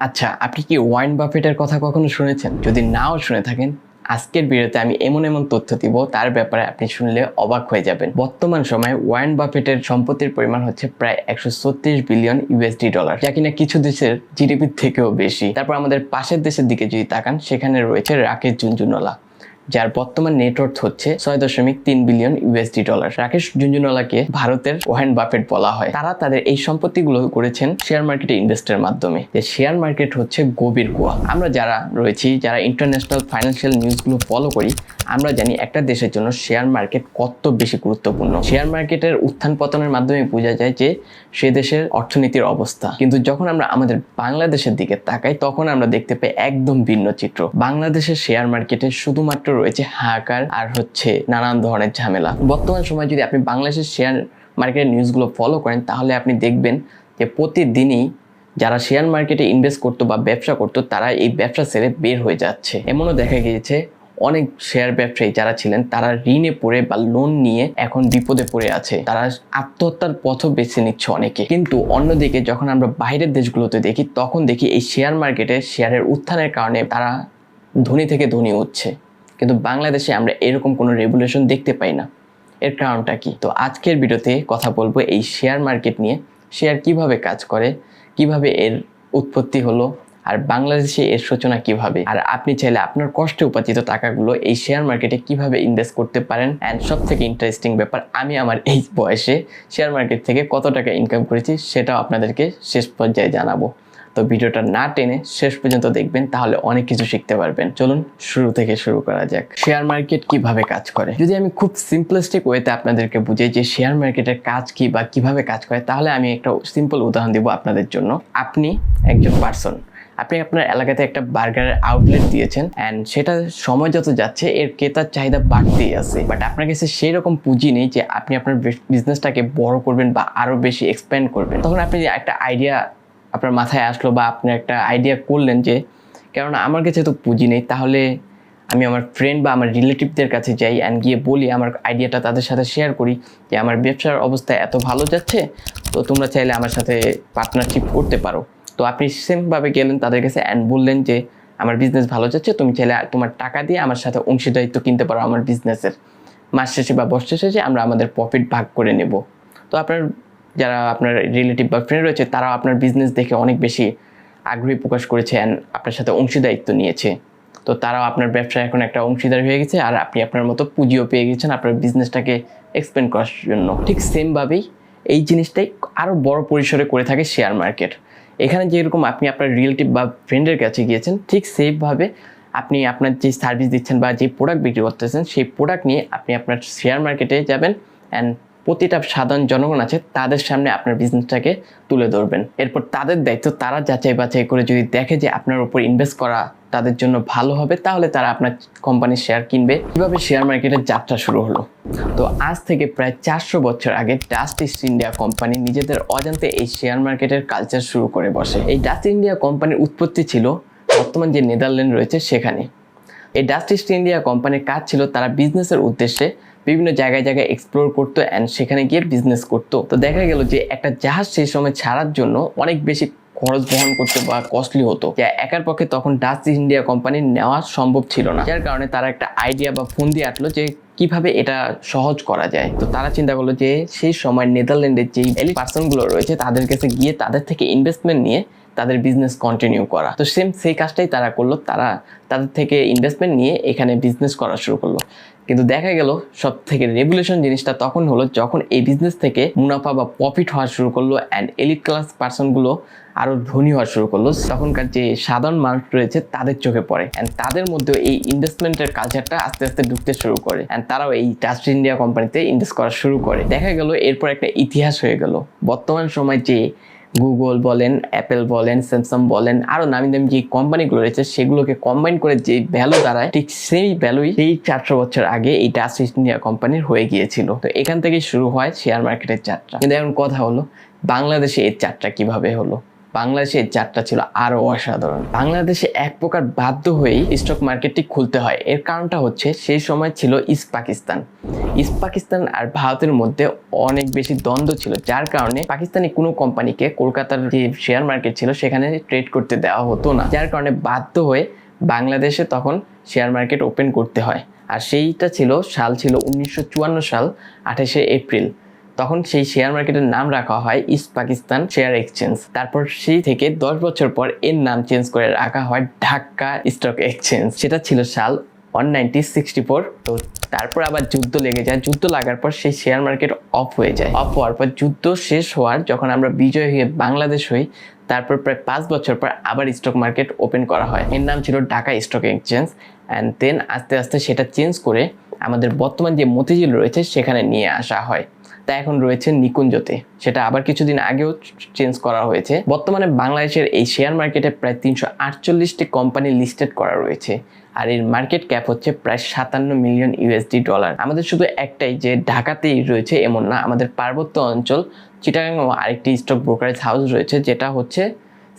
আচ্ছা, আপনি কি ওয়ারেন বাফেটের কথা কখনো শুনেছেন? যদি নাও শুনে থাকেন, আজকের ভিডিওতে আমি এমন এমন তথ্য দিব তার ব্যাপারে আপনি শুনলে অবাক হয়ে যাবেন। বর্তমান সময়ে ওয়ারেন বাফেটের সম্পত্তির পরিমাণ হচ্ছে প্রায় 136 বিলিয়ন ইউএসডি ডলার, যা কিনা কিছু দেশের জিডিপির থেকেও বেশি। তারপর আমাদের পাশের দেশের দিকে যদি তাকান, সেখানে রয়েছে রাকেশ ঝুনঝুনওয়ালা, যার বর্তমান নেটওয়ার্থ হচ্ছে 6.3 বিলিয়ন ইউএসডি ডলার। রাকেশ ঝুনঝুনওয়ালাকে ভারতের ওয়ারেন বাফেট বলা হয়। তারা তাদের এই সম্পত্তিগুলো করেছেন শেয়ার মার্কেটে ইনভেস্টের মাধ্যমে। যে শেয়ার মার্কেট হচ্ছে গভীর কুয়া। আমরা যারা রয়েছি, যারা ইন্টারন্যাশনাল ফাইন্যান্সিয়াল নিউজগুলো ফলো করি, আমরা জানি একটা দেশের জন্য শেয়ার মার্কেট কত বেশি গুরুত্বপূর্ণ। শেয়ার মার্কেটের উত্থান পতনের মাধ্যমে বোঝা যায় যে সে দেশের অর্থনীতির অবস্থা। কিন্তু যখন আমরা আমাদের বাংলাদেশের দিকে তাকাই, তখন আমরা দেখতে পাই একদম ভিন্ন চিত্র। বাংলাদেশের শেয়ার মার্কেটে শুধুমাত্র রয়েছে হাহাকার আর হচ্ছে নানান ধরনের ঝামেলা। বর্তমান সময়ে যদি আপনি বাংলাদেশের শেয়ার মার্কেটের নিউজগুলো ফলো করেন, তাহলে আপনি দেখবেন যে প্রতিদিনই যারা শেয়ার মার্কেটে ইনভেস্ট করতো বা ব্যবসা করতো, তারা এই ব্যবসা ছেড়ে বের হয়ে যাচ্ছে। এমনও দেখা গিয়েছে অনেক শেয়ার ব্যবসায়ী যারা ছিলেন, তারা ঋণে পড়ে বা লোন নিয়ে এখন বিপদে পড়ে আছে। তারা আত্মহত্যার পথও বেছে নিচ্ছে অনেকে। কিন্তু অন্যদিকে যখন আমরা বাইরের দেশগুলোতে দেখি, তখন দেখি এই শেয়ার মার্কেটে শেয়ারের উত্থানের কারণে তারা ধনী থেকে ধনী হচ্ছে। কিন্তু বাংলাদেশে আমরা এরকম কোনো রেগুলেশন দেখতে পাই না। এর কারণটা কি? তো আজকের ভিডিওতে কথা বলবো এই শেয়ার মার্কেট নিয়ে। শেয়ার কিভাবে কাজ করে, কিভাবে এর উৎপত্তি হলো, আর বাংলাদেশে এর সূচনা কিভাবে, আর আপনি চাইলে আপনার কষ্টে উপার্জিত টাকাগুলো এই শেয়ার মার্কেটে কিভাবে ইনভেস্ট করতে পারেন। অ্যান্ড সব থেকে ইন্টারেস্টিং ব্যাপার, আমি আমার এই বয়সে শেয়ার মার্কেট থেকে কত টাকা ইনকাম করেছি সেটাও আপনাদেরকে শেষ পর্যায়ে জানাবো। তো ভিডিওটা না টেনে শেষ পর্যন্ত দেখবেন, তাহলে অনেক কিছু শিখতে পারবেন। চলুন শুরু থেকে শুরু করা যাক। শেয়ার মার্কেট কিভাবে কাজ করে, যদি আমি খুব সিম্পলিস্টিক ওয়েতে আপনাদেরকে বুঝাই যে শেয়ার মার্কেটের কাজ কি বা কিভাবে কাজ করে, তাহলে আমি একটা সিম্পল উদাহরণ দিব আপনাদের জন্য। আপনি একজন পার্সন, আপনি আপনার এলাকাতে একটা বার্গারের আউটলেট দিয়েছেন, অ্যান্ড সেটা সময় যত যাচ্ছে এর ক্রেতার চাহিদা বাড়তেই আছে। বাট আপনার কাছে সেই রকম পুঁজি নেই যে আপনি আপনার বিজনেসটাকে বড় করবেন বা আরো বেশি এক্সপ্যান্ড করবেন। তখন আপনি একটা আইডিয়া আপনার মাথায় আসলো, বা আপনি একটা আইডিয়া করলেন যে কেননা আমার কাছে তো পুঁজি নেই, তাহলে আমি আমার ফ্রেন্ড বা আমার রিলেটিভদের কাছে যাই অ্যান্ড গিয়ে বলি, আমার আইডিয়াটা তাদের সাথে শেয়ার করি যে আমার ব্যবসার অবস্থা এত ভালো যাচ্ছে, তো তোমরা চাইলে আমার সাথে পার্টনারশিপ করতে পারো। তো আপনি সেমভাবে গেলেন তাদের কাছে অ্যান্ড বললেন যে আমার বিজনেস ভালো যাচ্ছে, তুমি চাইলে তোমার টাকা দিয়ে আমার সাথে অংশীদারিত্ব কিনতে পারো আমার বিজনেসের। মাস শেষে বা বর্ষ শেষে আমরা আমাদের প্রফিট ভাগ করে নেব। তো আপনার যারা আপনার রিলেটিভ বা ফ্রেন্ড রয়েছে, তারাও আপনার বিজনেস দেখে অনেক বেশি আগ্রহী প্রকাশ করেছে অ্যান্ড আপনার সাথে অংশীদারিত্ব নিয়েছে। তো তারাও আপনার ব্যবসায় এখন একটা অংশীদার হয়ে গেছে, আর আপনি আপনার মতো পুঁজিও পেয়ে গেছেন আপনার বিজনেসটাকে এক্সপ্যান্ড করার জন্য। ঠিক সেমভাবেই এই জিনিসটাই আরও বড় পরিসরে করে থাকে শেয়ার মার্কেট। এখানে যেরকম আপনি আপনার রিলেটিভ বা ফ্রেন্ডের কাছে গিয়েছেন, ঠিক সেইভাবে আপনি আপনার যে সার্ভিস দিচ্ছেন বা যে প্রোডাক্ট বিক্রি করতেছেন, সেই প্রোডাক্ট নিয়ে আপনি আপনার শেয়ার মার্কেটে যাবেন অ্যান্ড প্রতিটা সাধারণ জনগণ আছে তাদের সামনে আপনার বিজনেসটাকে তুলে ধরবেন। এরপর তাদের দায়িত্ব, তারা যাচাই বাছাই করে যদি দেখে যে আপনার উপর ইনভেস্ট করা তাদের জন্য ভালো হবে, তাহলে তারা আপনার কোম্পানির শেয়ার কিনবে। কিভাবে শেয়ার মার্কেটের যাত্রা শুরু হলো? তো আজ থেকে প্রায় 400 বছর আগে ডাচ ইস্ট ইন্ডিয়া কোম্পানি নিজেদের অজান্তে এই শেয়ার মার্কেটের কালচার শুরু করে বসে। এই ডাচ ইন্ডিয়া কোম্পানির উৎপত্তি ছিল বর্তমান যে নেদারল্যান্ড রয়েছে সেখানে। এই ডাচ ইস্ট ইন্ডিয়া কোম্পানির কাজ ছিল তারা বিজনেসের উদ্দেশ্যে বিভিন্ন জায়গায় জায়গায় এক্সপ্লোর করতো অ্যান্ড সেখানে গিয়ে বিজনেস করতো। তো দেখা গেল যে একটা জাহাজ সেই সময় ছাড়ার জন্য অনেক বেশি খরচ বহন করতে বা কস্টলি হতো, যা একার পক্ষে তখন ডাচ ইস্ট ইন্ডিয়া কোম্পানি নেওয়া সম্ভব ছিল না। যার কারণে তারা একটা আইডিয়া বা ফোন দিয়ে আসলো যে কিভাবে এটা সহজ করা যায়। তো তারা চিন্তা করলো যে সেই সময় নেদারল্যান্ডের যে এলিট পার্সনগুলো রয়েছে তাদের কাছে গিয়ে তাদের থেকে ইনভেস্টমেন্ট নিয়ে তাদের বিজনেস কন্টিনিউ করা। তো সেই কাজটাই তারা করলো, তারা তাদের থেকে ইনভেস্টমেন্ট নিয়ে এখানে বিজনেস করা শুরু করলো। কিন্তু দেখা গেল সব থেকে রেগুলেশন জিনিসটা তখন হলো যখন এই বিজনেস থেকে মুনাফা বা প্রফিট হওয়া শুরু করলো অ্যান্ড এলিট ক্লাস পার্সনগুলো আরও ধনী হওয়া শুরু করলো। তখনকার যে সাধারণ মানুষ রয়েছে তাদের চোখে পড়ে অ্যান্ড তাদের মধ্যে এই ইনভেস্টমেন্টের কালচারটা আস্তে আস্তে ঢুকতে শুরু করে অ্যান্ড তারাও এই ডাচ ইন্ডিয়া কোম্পানিতে ইনভেস্ট করা শুরু করে। দেখা গেল এরপর একটা ইতিহাস হয়ে গেল। বর্তমান সময় যে গুগল বলেন, অ্যাপেল বলেন, স্যামসাং বলেন, আরো নামি দামি যে কোম্পানিগুলো রয়েছে সেগুলোকে কম্বাইন করে যে ভ্যালু দাঁড়ায়, ঠিক সেই ভ্যালুই এই 400 বছর আগে এই ডাচ ইস্ট ইন্ডিয়া কোম্পানির হয়ে গিয়েছিল। তো এখান থেকেই শুরু হয় শেয়ার মার্কেটের যাত্রা। কিন্তু এখন কথা হলো বাংলাদেশে এর যাত্রা কিভাবে হলো। বাংলাদেশের যাত্রা ছিল আরো অসাধারণ। বাংলাদেশে এক প্রকার বাধ্য হয়েই স্টক মার্কেটটি খুলতে হয়। এর কারণটা হচ্ছে সেই সময় ছিল ইস্ট পাকিস্তান আর ভারতের মধ্যে অনেক বেশি দ্বন্দ্ব ছিল, যার কারণে পাকিস্তানি কোনো কোম্পানিকে কলকাতার যে শেয়ার মার্কেট ছিল সেখানে ট্রেড করতে দেওয়া হতো না, যার কারণে বাধ্য হয়ে বাংলাদেশে তখন শেয়ার মার্কেট ওপেন করতে হয়। আর সেইটা ছিল 1954 সাল 28শে এপ্রিল। তখন সেই শেয়ার মার্কেটের নাম রাখা হয় ইস্ট পাকিস্তান শেয়ার এক্সচেঞ্জ। তারপর সেই থেকে 10 বছর পর এর নাম চেঞ্জ করে রাখা হয় ঢাকা স্টক এক্সচেঞ্জ। সেটা ছিল সাল 1964। তো তারপর আবার যুদ্ধ লেগে যায়। যুদ্ধ লাগার পর সেই শেয়ার মার্কেট অফ হয়ে যায়। অফ হওয়ার পর যুদ্ধ শেষ হওয়ার যখন আমরা বিজয় হয়ে বাংলাদেশ হই, তারপর প্রায় 5 বছর পর আবার স্টক মার্কেট ওপেন করা হয়। এর নাম ছিল Dhaka stock exchange. And then আস্তে আস্তে সেটা চেঞ্জ করে আমাদের বর্তমান যে মতিঝিল রয়েছে সেখানে নিয়ে আসা হয়। তা এখন রয়েছে নিকুঞ্জতে। সেটা আবার কিছুদিন আগেও চেঞ্জ করা হয়েছে। বর্তমানে বাংলাদেশের এই শেয়ার মার্কেটে প্রায় 348টি কোম্পানি লিস্টেড করা রয়েছে। আর এর মার্কেট ক্যাপ হচ্ছে প্রায় 57 মিলিয়ন ইউএসডি ডলার। আমাদের শুধু একটাই যে ঢাকাতেই রয়েছে এমন না, আমাদের পার্বত্য অঞ্চল চিটাগাংও আরেকটি স্টক ব্রোকারেজ হাউস রয়েছে, যেটা হচ্ছে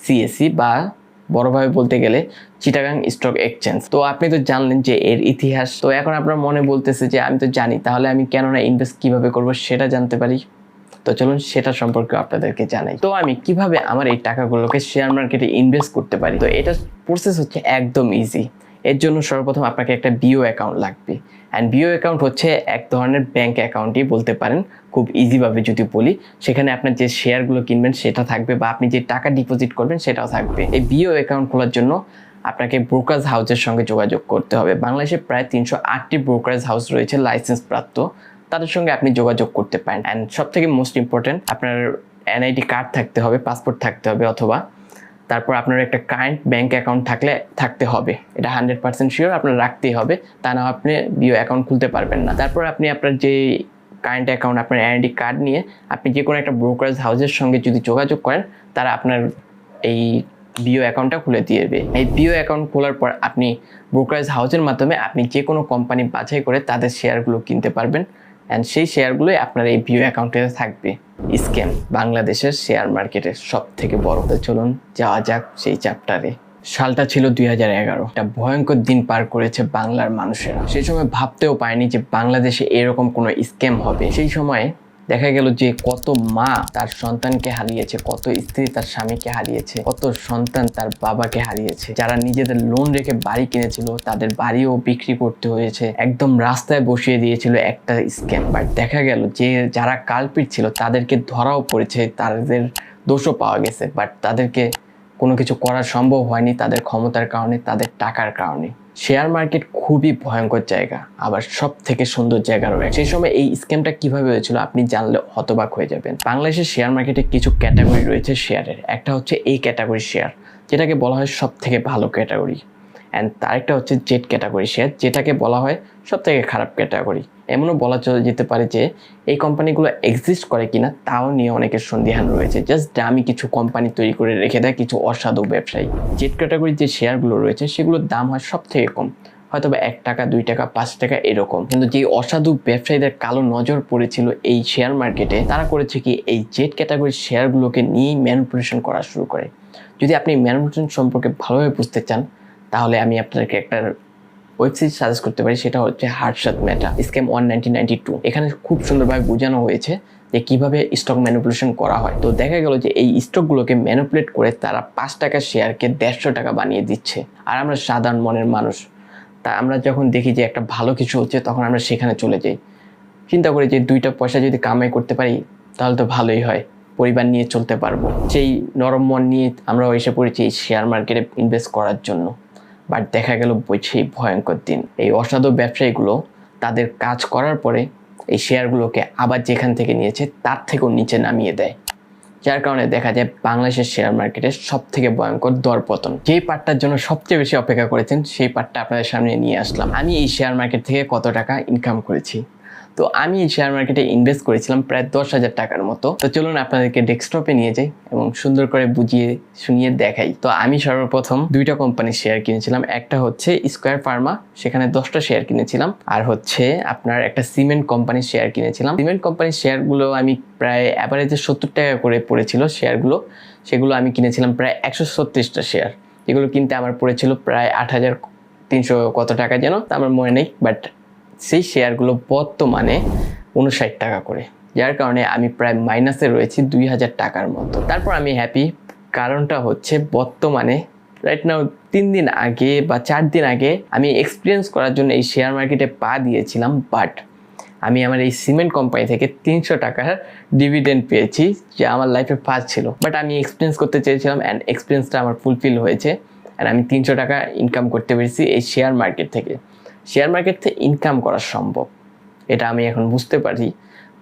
সিএসসি বা বড়ভাবে বলতে গেলে চিটাগাং স্টক এক্সচেঞ্জ। তো আপনি তো জানলেন যে এর ইতিহাস। তো এখন আপনার মনে বলতেছে যে আমি তো জানি, তাহলে আমি কেন না ইনভেস্ট কিভাবে করব সেটা জানতে পারি। তো চলুন সেটা সম্পর্কে আপনাদেরকে জানাই। তো আমি কিভাবে আমার এই টাকাগুলোকে শেয়ার মার্কেটে ইনভেস্ট করতে পারি। তো এটা প্রসেস হচ্ছে একদম ইজি। এর জন্য সর্বপ্রথম আপনাকে একটা বিও অ্যাকাউন্ট লাগবে। অ্যান্ড বিও অ্যাকাউন্ট হচ্ছে এক ধরনের ব্যাংক অ্যাকাউন্টই বলতে পারেন, খুব ইজিভাবে যদি বলি। সেখানে আপনার যে শেয়ারগুলো কিনবেন সেটা থাকবে, বা আপনি যে টাকা ডিপোজিট করবেন সেটাও থাকবে। এই বিও অ্যাকাউন্ট খোলার জন্য আপনাকে ব্রোকারেজ হাউসের সঙ্গে যোগাযোগ করতে হবে। বাংলাদেশে প্রায় 308টি ব্রোকারেজ হাউস রয়েছে লাইসেন্স প্রাপ্ত, তাদের সঙ্গে আপনি যোগাযোগ করতে পারেন। অ্যান্ড সব থেকে মোস্ট ইম্পর্টেন্ট, আপনার এনআইডি কার্ড থাকতে হবে, পাসপোর্ট থাকতে হবে, অথবা তারপর আপনার একটা কারেন্ট ব্যাংক অ্যাকাউন্ট থাকতে হবে। এটা 100% শিওর আপনার রাখতেই হবে, তা না আপনি বিও অ্যাকাউন্ট খুলতে পারবেন না। তারপর আপনি আপনার যে কারেন্ট অ্যাকাউন্ট, আপনার এনআইডি কার্ড নিয়ে আপনি যে কোনো একটা ব্রোকারেজ হাউসের সঙ্গে যদি যোগাযোগ করেন, তারা আপনার এই বিও অ্যাকাউন্টটা খুলে দিয়ে দেবে। এই বিও অ্যাকাউন্ট খোলার পর আপনি ব্রোকারেজ হাউসের মাধ্যমে আপনি যে কোনো কোম্পানি বাছাই করে তাদের শেয়ারগুলো কিনতে পারবেন। অ্যান্ড সেই শেয়ারগুলোই আপনার এই বিও অ্যাকাউন্টে থাকবে। স্ক্যাম বাংলাদেশের শেয়ার মার্কেটের সব থেকে বড়। তো চলুন যাওয়া যাক সেই চ্যাপ্টারে। সালটা ছিল 2011। একটা ভয়ঙ্কর দিন পার করেছে বাংলার মানুষেরা। সেই সময় ভাবতেও পারেনি যে বাংলাদেশে এরকম কোনো স্ক্যাম হবে। সেই সময় দেখা গেল যে কত মা তার সন্তানকে হারিয়েছে, কত স্ত্রী তার স্বামীকে হারিয়েছে, কত সন্তান তার বাবাকে হারিয়েছে। যারা নিজেদের লোন রেখে বাড়ি কিনেছিল তাদের বাড়িও বিক্রি করতে হয়েছে। একদম রাস্তায় বসিয়ে দিয়েছিল একটা স্ক্যাম। বাট দেখা গেল যে যারা কালপিট ছিল তাদেরকে ধরাও পড়েছে, তাদের দোষও পাওয়া গেছে। বাট তাদেরকে কোনো কিছু করা সম্ভব হয়নি তাদের ক্ষমতার কারণে, তাদের টাকার কারণে। শেয়ার মার্কেট খুবই ভয়ঙ্কর জায়গা, আবার সব থেকে সুন্দর জায়গা রয়েছে। সেই সময় এই স্ক্যামটা কিভাবে হয়েছিল আপনি জানলে হতবাক হয়ে যাবেন। বাংলাদেশের শেয়ার মার্কেটে কিছু ক্যাটাগরি রয়েছে শেয়ারের। একটা হচ্ছে এই ক্যাটাগরি শেয়ার, যেটাকে বলা হয় সব থেকে ভালো ক্যাটাগরি। অ্যান্ড আরেকটা হচ্ছে জেড ক্যাটাগরি শেয়ার, যেটাকে বলা হয় সব থেকে খারাপ ক্যাটাগরি। এমনও বলা চলে যেতে পারে যে এই কোম্পানিগুলো এক্সিস্ট করে কিনা তাও নিয়ে অনেকের সন্দিহান রয়েছে। জাস্ট দামি কিছু কোম্পানি তৈরি করে রেখে দেয় কিছু অসাধু ব্যবসায়ী। জেড ক্যাটাগরির যে শেয়ারগুলো রয়েছে সেগুলোর দাম হয় সব থেকে কম, হয়তো বা 1 টাকা 2 টাকা 5 টাকা এরকম। কিন্তু যে অসাধু ব্যবসায়ীদের কালো নজর পড়েছিল এই শেয়ার মার্কেটে, তারা করেছে কি এই জেড ক্যাটাগরির শেয়ারগুলোকে নিয়েই ম্যানিপুলেশন করা শুরু করে। যদি আপনি ম্যানিপুলেশন সম্পর্কে ভালোভাবে বুঝতে চান তাহলে আমি আপনাদেরকে একটা ওয়েবসাইট সাজেস্ট করতে পারি, সেটা হচ্ছে হার্টসাত মেটা স্ক্যাম 1992। এখানে খুব সুন্দরভাবে বোঝানো হয়েছে যে কিভাবে স্টক ম্যানিপুলেশন করা হয়। তো দেখা গেল যে এই স্টকগুলোকে ম্যানিপুলেট করে তারা 5 টাকার শেয়ারকে 150 টাকা বানিয়ে দিচ্ছে। আর আমরা সাধারণ মনের মানুষ, তা আমরা যখন দেখি যে একটা ভালো কিছু হচ্ছে তখন আমরা সেখানে চলে যাই, চিন্তা করি যে 2টা পয়সা যদি কামাই করতে পারি তাহলে তো ভালোই হয়, পরিবার নিয়ে চলতে পারবো। সেই নরম মন নিয়ে আমরা এসে পড়েছি এই শেয়ার মার্কেটে ইনভেস্ট করার জন্য। বাট দেখা গেল সেই ভয়ঙ্কর দিন। এই অসাধু ব্যবসায়ীগুলো তাদের কাজ করার পরে এই শেয়ারগুলোকে আবার যেখান থেকে নিয়েছে তার থেকেও নিচে নামিয়ে দেয়, যার কারণে দেখা যায় বাংলাদেশের শেয়ার মার্কেটের সব থেকে ভয়ঙ্কর দরপতন। যেই পার্টটার জন্য সবচেয়ে বেশি অপেক্ষা করেছেন সেই পার্টটা আপনাদের সামনে নিয়ে আসলাম। আমি এই শেয়ার মার্কেট থেকে কত টাকা ইনকাম করেছি। তো আমি এই শেয়ার মার্কেটে ইনভেস্ট করেছিলাম প্রায় 10,000 টাকার মতো। তো চলুন আপনাদেরকে ডেস্কটপে নিয়ে যাই এবং সুন্দর করে বুঝিয়ে শুনিয়ে দেখাই। তো আমি সর্বপ্রথম 2টা কোম্পানির শেয়ার কিনেছিলাম। একটা হচ্ছে স্কয়ার ফার্মা, সেখানে 10টা শেয়ার কিনেছিলাম। আর হচ্ছে আপনার একটা সিমেন্ট কোম্পানির শেয়ার কিনেছিলাম। সিমেন্ট কোম্পানির শেয়ারগুলো আমি প্রায় অ্যাভারেজে 70 টাকা করে পড়েছিল শেয়ারগুলো। সেগুলো আমি কিনেছিলাম প্রায় 136টা শেয়ার, যেগুলো কিনতে আমার পড়েছিল প্রায় 8,300 কত টাকা যেন, আমার মনে নেই। বাট সেই শেয়ারগুলো বর্তমানে 59 টাকা করে, যার কারণে আমি প্রায় মাইনাসে রয়েছি 2,000 টাকার মতো। তারপর আমি হ্যাপি, কারণটা হচ্ছে বর্তমানে রাইট নাও 3 দিন আগে বা 4 দিন আগে আমি এক্সপিরিয়েন্স করার জন্য এই শেয়ার মার্কেটে পা দিয়েছিলাম, বাট আমি আমার এই সিমেন্ট কোম্পানি থেকে 300 টাকার ডিভিডেন্ড পেয়েছি, যা আমার লাইফে ফার্স্ট ছিল। বাট আমি এক্সপিরিয়েন্স করতে চেয়েছিলাম অ্যান্ড এক্সপিরিয়েন্সটা আমার ফুলফিল হয়েছে অ্যান্ড আমি 300 টাকা ইনকাম করতে পেরেছি এই শেয়ার মার্কেট থেকে। শেয়ার মার্কেট থেকে ইনকাম করা সম্ভব, এটা আমি এখন বুঝতে পারি।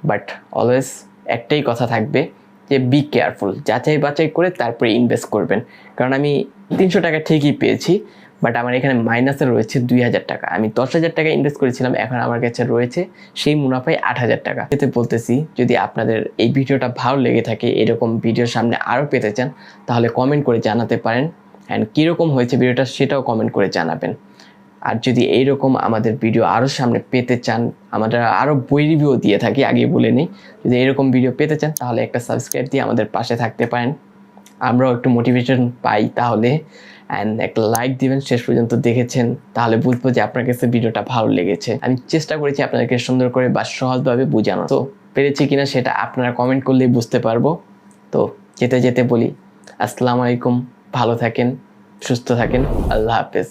বাট অলওয়েজ একটাই কথা থাকবে যে বি কেয়ারফুল, যাচাই বাছাই করে তারপরে ইনভেস্ট করবেন। কারণ আমি 300 টাকা ঠিকই পেয়েছি, বাট আমার এখানে মাইনাসে রয়েছে 2,000 টাকা। আমি 10,000 টাকা ইনভেস্ট করেছিলাম, এখন আমার কাছে রয়েছে সেই মুনাফায় 8,000 টাকা। এতে বলতেছি, যদি আপনাদের এই ভিডিওটা ভালো লেগে থাকে, এরকম ভিডিও সামনে আরও পেতে চান, তাহলে কমেন্ট করে জানাতে পারেন অ্যান্ড কীরকম হয়েছে ভিডিওটা সেটাও কমেন্ট করে জানাবেন। আর যদি এইরকম আমাদের ভিডিও আরও সামনে পেতে চান, আমরা আরও বই রিভিউ দিয়ে থাকি, আগে বলে নিই, যদি এরকম ভিডিও পেতে চান তাহলে একটা সাবস্ক্রাইব দিয়ে আমাদের পাশে থাকতে পারেন, আমরাও একটু মোটিভেশন পাই তাহলে। অ্যান্ড একটা লাইক দিবেন, শেষ পর্যন্ত দেখেছেন তাহলে বুঝবো যে আপনার কাছে ভিডিওটা ভালো লেগেছে। আমি চেষ্টা করেছি আপনাদেরকে সুন্দর করে বা সহজভাবে বোঝানো, তো পেরেছি কিনা সেটা আপনারা কমেন্ট করলেই বুঝতে পারবো। তো যেতে যেতে বলি আসসালামু আলাইকুম, ভালো থাকেন, সুস্থ থাকেন, আল্লাহ হাফেজ।